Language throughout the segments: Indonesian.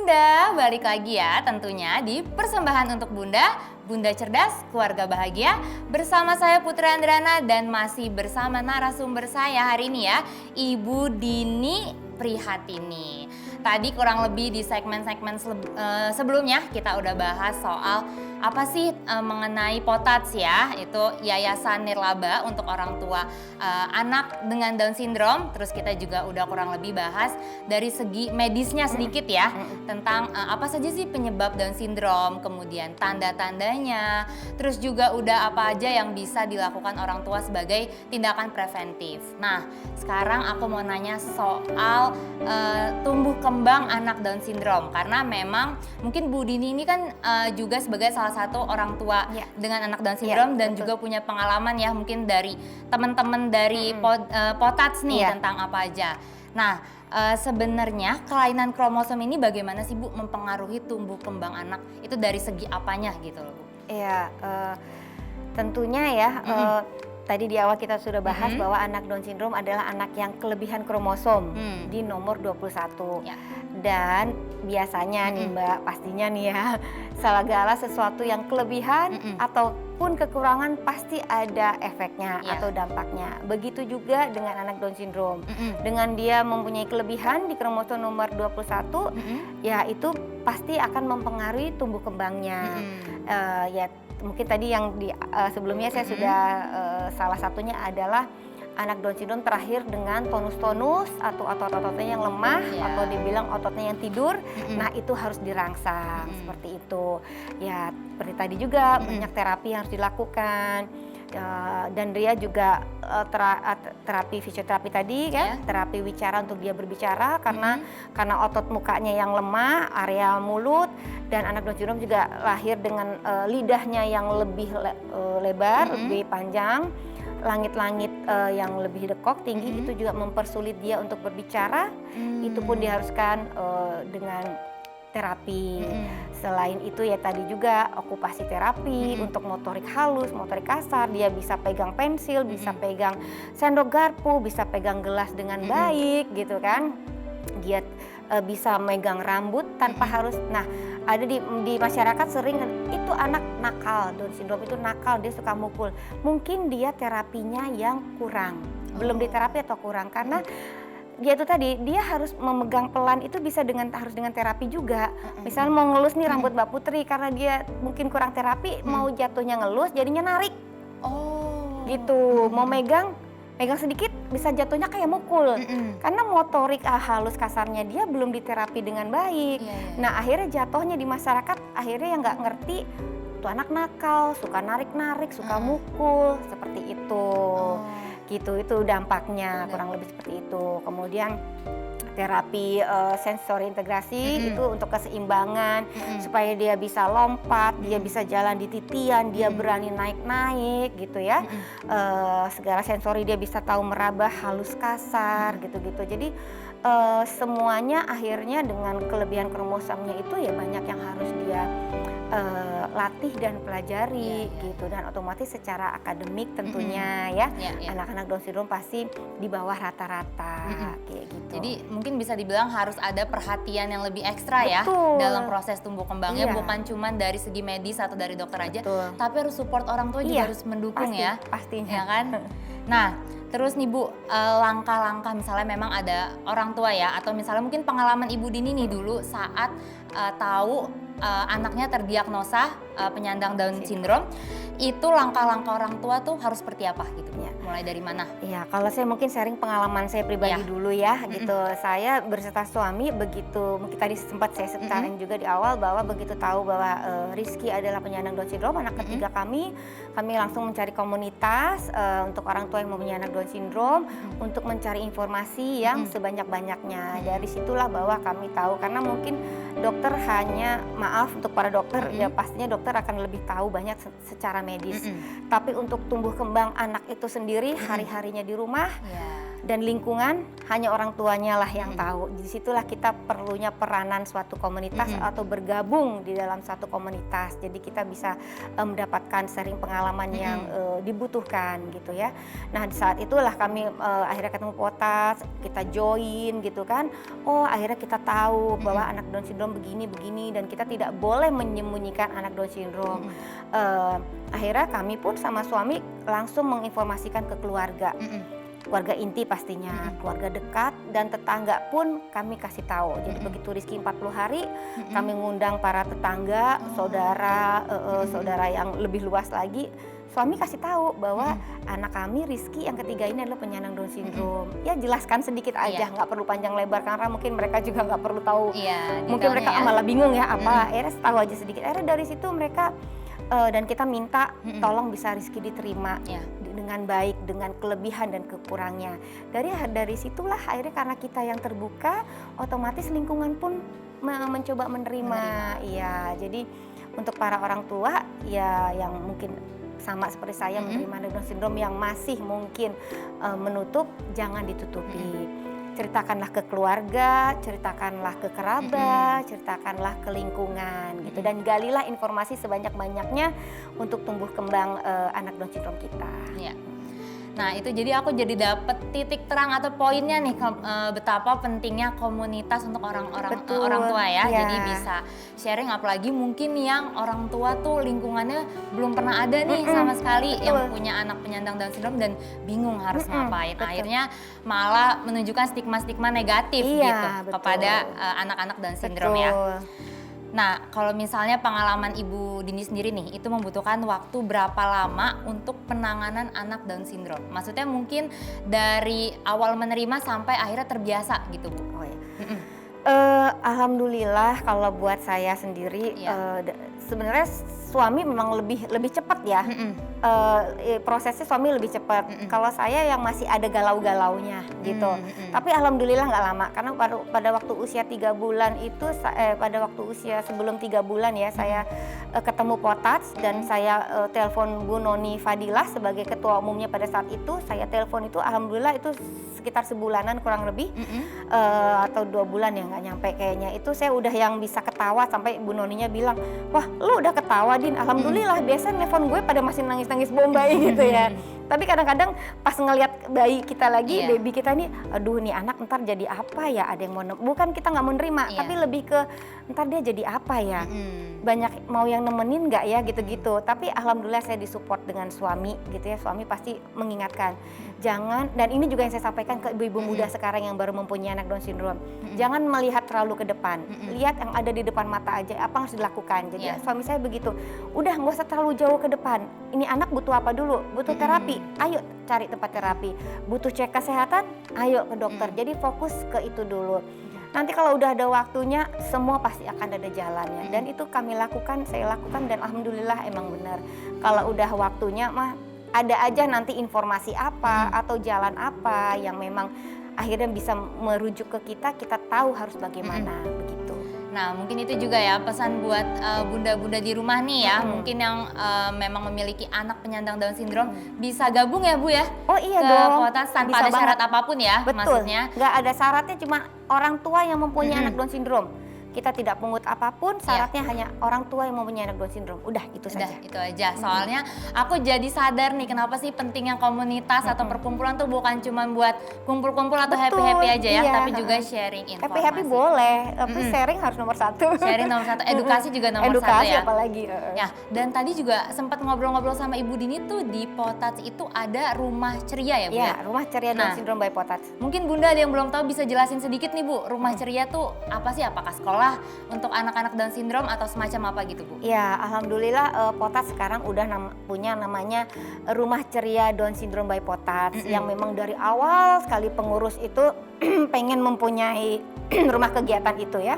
Bunda, balik lagi ya tentunya di Persembahan untuk Bunda, Bunda Cerdas, Keluarga Bahagia. Bersama saya Putri Andrana dan masih bersama narasumber saya hari ini ya, Ibu Dini Prihatini. Tadi kurang lebih di segmen-segmen sebelumnya kita udah bahas soal apa sih mengenai POTATS ya, itu Yayasan Nirlaba untuk orang tua anak dengan Down Syndrome. Terus kita juga udah kurang lebih bahas dari segi medisnya sedikit ya, tentang apa saja sih penyebab Down Syndrome, kemudian tanda-tandanya, terus juga udah apa aja yang bisa dilakukan orang tua sebagai tindakan preventif. Nah, sekarang aku mau nanya soal tumbuh kembang anak Down Syndrome, karena memang mungkin Bu Dini ini kan juga sebagai salah satu orang tua dengan anak Down Syndrome dan juga punya pengalaman ya mungkin dari teman-teman dari POTATS nih tentang apa aja. Nah, sebenarnya kelainan kromosom ini bagaimana sih Bu mempengaruhi tumbuh kembang anak itu dari segi apanya gitu loh Bu? Iya, tentunya ya tadi di awal kita sudah bahas bahwa anak Down Syndrome adalah anak yang kelebihan kromosom di nomor 21. Dan biasanya nih Mbak, pastinya nih ya, segala sesuatu yang kelebihan ataupun kekurangan pasti ada efeknya atau dampaknya. Begitu juga dengan anak Down Syndrome. Dengan dia mempunyai kelebihan di kromosom nomor 21, ya itu pasti akan mempengaruhi tumbuh kembangnya. Ya mungkin tadi yang di sebelumnya saya sudah salah satunya adalah anak Down Syndrome terakhir dengan tonus-tonus atau otot-ototnya yang lemah atau dibilang ototnya yang tidur. Nah itu harus dirangsang seperti itu. Ya seperti tadi juga banyak terapi yang harus dilakukan. Dan dia juga terapi fisioterapi tadi kan, terapi wicara untuk dia berbicara karena otot mukanya yang lemah, area mulut, dan anak Down Syndrome juga lahir dengan lidahnya yang lebih lebar, lebih panjang. Langit-langit yang lebih dekok tinggi itu juga mempersulit dia untuk berbicara. Itu pun diharuskan dengan terapi. Selain itu ya tadi juga okupasi terapi untuk motorik halus, motorik kasar. Dia bisa pegang pensil, bisa pegang sendok garpu, bisa pegang gelas dengan baik gitu kan. Dia bisa megang rambut tanpa harus. Nah, ada di masyarakat sering itu anak nakal, Down Syndrome itu nakal, dia suka mukul. Mungkin dia terapinya yang kurang, belum diterapi atau kurang karena dia itu tadi dia harus memegang pelan itu bisa harus dengan terapi juga. Misalnya mau ngelus nih rambut Mbak Putri karena dia mungkin kurang terapi, mau jatuhnya ngelus jadinya narik. Gitu, mau megang sedikit bisa jatuhnya kayak mukul karena motorik halus kasarnya dia belum diterapi dengan baik. Nah akhirnya jatuhnya di masyarakat akhirnya yang nggak ngerti tuh anak nakal, suka narik-narik, suka mukul seperti itu. Gitu itu dampaknya kurang lebih seperti itu. Kemudian terapi sensori integrasi itu untuk keseimbangan supaya dia bisa lompat, dia bisa jalan di titian, dia berani naik-naik gitu ya. Segala sensori dia bisa tahu meraba halus kasar gitu-gitu. Jadi semuanya akhirnya dengan kelebihan kromosomnya itu ya banyak yang harus dia latih dan pelajari gitu, dan otomatis secara akademik tentunya ya anak-anak Down Syndrome pasti di bawah rata-rata kayak gitu. Jadi mungkin bisa dibilang harus ada perhatian yang lebih ekstra ya dalam proses tumbuh kembangnya, bukan cuma dari segi medis atau dari dokter aja, tapi harus support orang tua juga harus mendukung pastinya ya kan. Nah terus nih Bu, langkah-langkah misalnya memang ada orang tua ya, atau misalnya mungkin pengalaman Ibu Dini nih dulu saat tahu anaknya terdiagnosa penyandang Down Syndrome, itu langkah-langkah orang tua tuh harus seperti apa gitu ya? Mulai dari mana? Iya, kalau saya mungkin sharing pengalaman saya pribadi dulu ya gitu. Saya berserta suami begitu, mungkin tadi sempat saya sharing juga di awal bahwa begitu tahu bahwa Rizky adalah penyandang Down Syndrome, anak ketiga kami langsung mencari komunitas untuk orang tua yang mempunyai anak Down Syndrome untuk mencari informasi yang sebanyak-banyaknya. Dari situlah bahwa kami tahu, karena mungkin dokter hanya, maaf untuk para dokter, ya pastinya dokter akan lebih tahu banyak secara medis. Tapi untuk tumbuh kembang anak itu sendiri hari-harinya di rumah, Dan lingkungan hanya orang tuanya lah yang tahu. Disitulah kita perlunya peranan suatu komunitas atau bergabung di dalam satu komunitas. Jadi kita bisa mendapatkan sharing pengalaman yang dibutuhkan gitu ya. Nah di saat itulah kami akhirnya ketemu Potats, kita join gitu kan. Oh akhirnya kita tahu bahwa anak Down syndrome begini dan kita tidak boleh menyembunyikan anak Down syndrome. Akhirnya kami pun sama suami langsung menginformasikan ke keluarga. Keluarga inti pastinya, keluarga dekat dan tetangga pun kami kasih tahu. Jadi begitu Rizky 40 hari, kami ngundang para tetangga, saudara, saudara yang lebih luas lagi. Suami kasih tahu bahwa anak kami Rizky yang ketiga ini adalah penyandang Down syndrome. Ya jelaskan sedikit aja, nggak perlu panjang lebar karena mungkin mereka juga nggak perlu tahu. Mungkin mereka malah bingung ya apa. Akhirnya tahu aja sedikit. Akhirnya dari situ mereka dan kita minta tolong bisa Rizky diterima. Dengan baik, dengan kelebihan dan kekurangnya. Dari situlah akhirnya karena kita yang terbuka, otomatis lingkungan pun mencoba menerima. Iya, jadi untuk para orang tua ya yang mungkin sama seperti saya menerima Down syndrome yang masih mungkin menutup, jangan ditutupi. Ceritakanlah ke keluarga, ceritakanlah ke kerabat, ceritakanlah ke lingkungan gitu, dan galilah informasi sebanyak-banyaknya untuk tumbuh kembang anak Down syndrome kita. Nah itu jadi aku jadi dapet titik terang atau poinnya nih betapa pentingnya komunitas untuk orang-orang orang tua ya. Jadi bisa sharing, apalagi mungkin yang orang tua tuh lingkungannya belum pernah ada nih sama sekali yang punya anak penyandang Down syndrome dan bingung harus ngapain. Akhirnya malah menunjukkan stigma-stigma negatif gitu kepada anak-anak Down syndrome ya. Nah, kalau misalnya pengalaman Ibu Dini sendiri nih, itu membutuhkan waktu berapa lama untuk penanganan anak Down syndrome? Maksudnya mungkin dari awal menerima sampai akhirnya terbiasa gitu, Bu? Alhamdulillah kalau buat saya sendiri, sebenarnya suami memang lebih cepat ya. Prosesnya suami lebih cepat. Kalau saya yang masih ada galau-galaunya gitu. Tapi alhamdulillah nggak lama karena pada waktu usia 3 bulan itu, pada waktu usia sebelum 3 bulan ya saya ketemu Potats dan saya telepon Bu Noni Fadilah sebagai ketua umumnya pada saat itu. Saya telepon itu alhamdulillah itu sekitar sebulanan kurang lebih atau 2 bulan ya, nggak nyampe kayaknya. Itu saya udah yang bisa ketawa sampai Bu Noninya bilang, wah lu udah ketawa Din, alhamdulillah. Biasa nelfon gue pada masih nangis-nangis bombay gitu ya. Tapi kadang-kadang pas ngelihat bayi kita lagi, baby kita nih, aduh nih anak ntar jadi apa ya, ada yang mau, bukan kita nggak mau nerima, tapi lebih ke ntar dia jadi apa ya, banyak mau yang nemenin nggak ya gitu-gitu. Tapi alhamdulillah saya disupport dengan suami gitu ya, suami pasti mengingatkan, jangan, dan ini juga yang saya sampaikan ke ibu-ibu muda sekarang yang baru mempunyai anak Down syndrome, jangan melihat terlalu ke depan, lihat yang ada di depan mata aja, apa yang harus dilakukan. Jadi suami saya begitu, udah nggak usah terlalu jauh ke depan, ini anak butuh apa dulu, butuh terapi, ayo cari tempat terapi, butuh cek kesehatan, ayo ke dokter. Jadi fokus ke itu dulu. Nanti kalau udah ada waktunya, semua pasti akan ada jalannya. Dan itu kami lakukan, saya lakukan, dan alhamdulillah emang benar. Kalau udah waktunya mah ada aja nanti informasi apa atau jalan apa yang memang akhirnya bisa merujuk ke kita, kita tahu harus bagaimana begitu. Nah mungkin itu juga ya pesan buat bunda-bunda di rumah nih ya, mungkin yang memang memiliki anak penyandang Down syndrome bisa gabung ya Bu ya? Oh iya ke dong. Potats tanpa Bisa ada banget. syarat apapun ya. Betul. Maksudnya. Nggak ada syaratnya, cuma orang tua yang mempunyai anak Down syndrome. Kita tidak pungut apapun, syaratnya hanya orang tua yang mempunyai anak Down syndrome. Udah itu saja. Udah itu aja. Soalnya aku jadi sadar nih kenapa sih pentingnya komunitas atau perkumpulan tuh bukan cuma buat kumpul-kumpul atau happy-happy aja ya, tapi juga sharing informasi. Happy boleh, tapi sharing harus nomor 1. Sharing nomor 1, edukasi juga nomor 1 ya. Edukasi apalagi. Ya, dan tadi juga sempat ngobrol-ngobrol sama Ibu Dini tuh di Potats itu ada rumah ceria ya Bu? Ya, rumah ceria Down syndrome by Potats. Mungkin Bunda ada yang belum tahu bisa jelasin sedikit nih Bu, rumah ceria tuh apa sih? Apakah sekolah untuk anak-anak Down syndrome atau semacam apa gitu Bu? Ya, alhamdulillah Potats sekarang udah punya namanya Rumah Ceria Down syndrome by Potats yang memang dari awal sekali pengurus itu pengen mempunyai rumah kegiatan itu ya.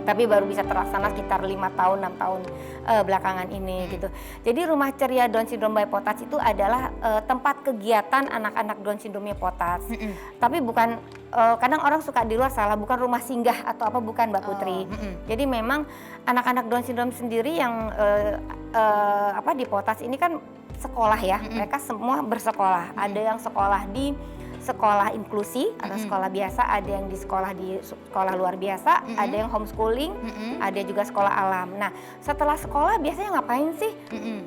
Tapi baru bisa terlaksana sekitar 5 tahun, 6 tahun belakangan ini gitu. Jadi Rumah Ceria Down syndrome by Potats itu adalah tempat kegiatan anak-anak Down syndrome Potats. Tapi bukan, kadang orang suka di luar salah, bukan rumah singgah atau apa, bukan Mbak Putri. Jadi memang anak-anak Down syndrome sendiri yang di Potats ini kan sekolah ya. Mereka semua bersekolah. Ada yang sekolah di sekolah inklusi atau sekolah biasa, ada yang di sekolah luar biasa, ada yang homeschooling, ada juga sekolah alam. Nah, setelah sekolah biasanya ngapain sih?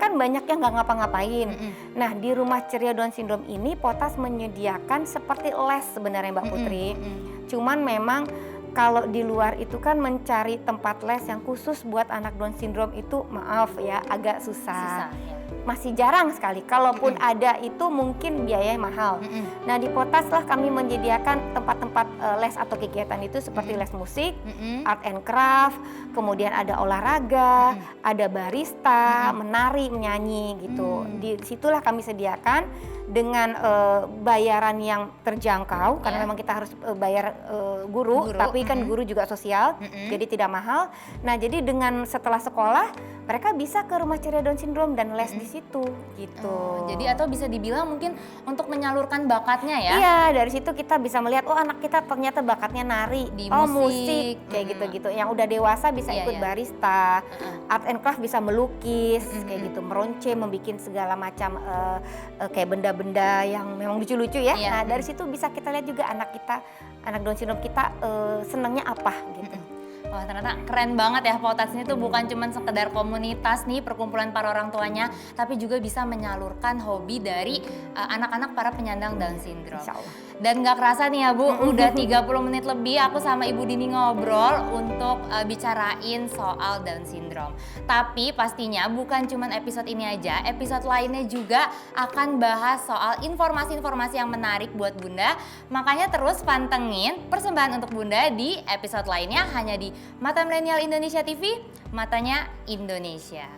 Kan banyak yang nggak ngapa-ngapain. Nah, di Rumah Ceria Down Syndrome ini Potas menyediakan seperti les sebenarnya Mbak Putri. Cuman memang kalau di luar itu kan mencari tempat les yang khusus buat anak Down Syndrome itu maaf ya agak susah. Ya. Masih jarang sekali, kalaupun ada itu mungkin biayanya mahal. Nah di Potas lah kami menyediakan tempat-tempat les atau kegiatan itu seperti les musik, art and craft, kemudian ada olahraga, ada barista, menari, menyanyi gitu. Di situlah kami sediakan dengan bayaran yang terjangkau karena memang kita harus bayar guru, tapi kan guru juga sosial, jadi tidak mahal. Nah jadi dengan setelah sekolah mereka bisa ke Rumah Ceria Down Syndrome dan les di situ gitu. Jadi atau bisa dibilang mungkin untuk menyalurkan bakatnya ya? Iya, dari situ kita bisa melihat oh anak kita ternyata bakatnya nari, di musik kayak gitu-gitu. Yang udah dewasa bisa ikut barista, art and craft bisa melukis kayak gitu, meronce, membuat segala macam kayak benda-benda yang memang lucu-lucu ya. Nah dari situ bisa kita lihat juga anak Down Syndrome kita senangnya apa gitu. Wah ternyata keren banget ya Potas ini tuh bukan cuma sekedar komunitas nih perkumpulan para orang tuanya, tapi juga bisa menyalurkan hobi dari anak-anak para penyandang Down Syndrome. Dan gak kerasa nih ya Bu, udah 30 menit lebih aku sama Ibu Dini ngobrol untuk bicarain soal Down Syndrome. Tapi pastinya bukan cuma episode ini aja, episode lainnya juga akan bahas soal informasi-informasi yang menarik buat Bunda. Makanya terus pantengin persembahan untuk Bunda di episode lainnya hanya di Mata Milenial Indonesia TV, matanya Indonesia.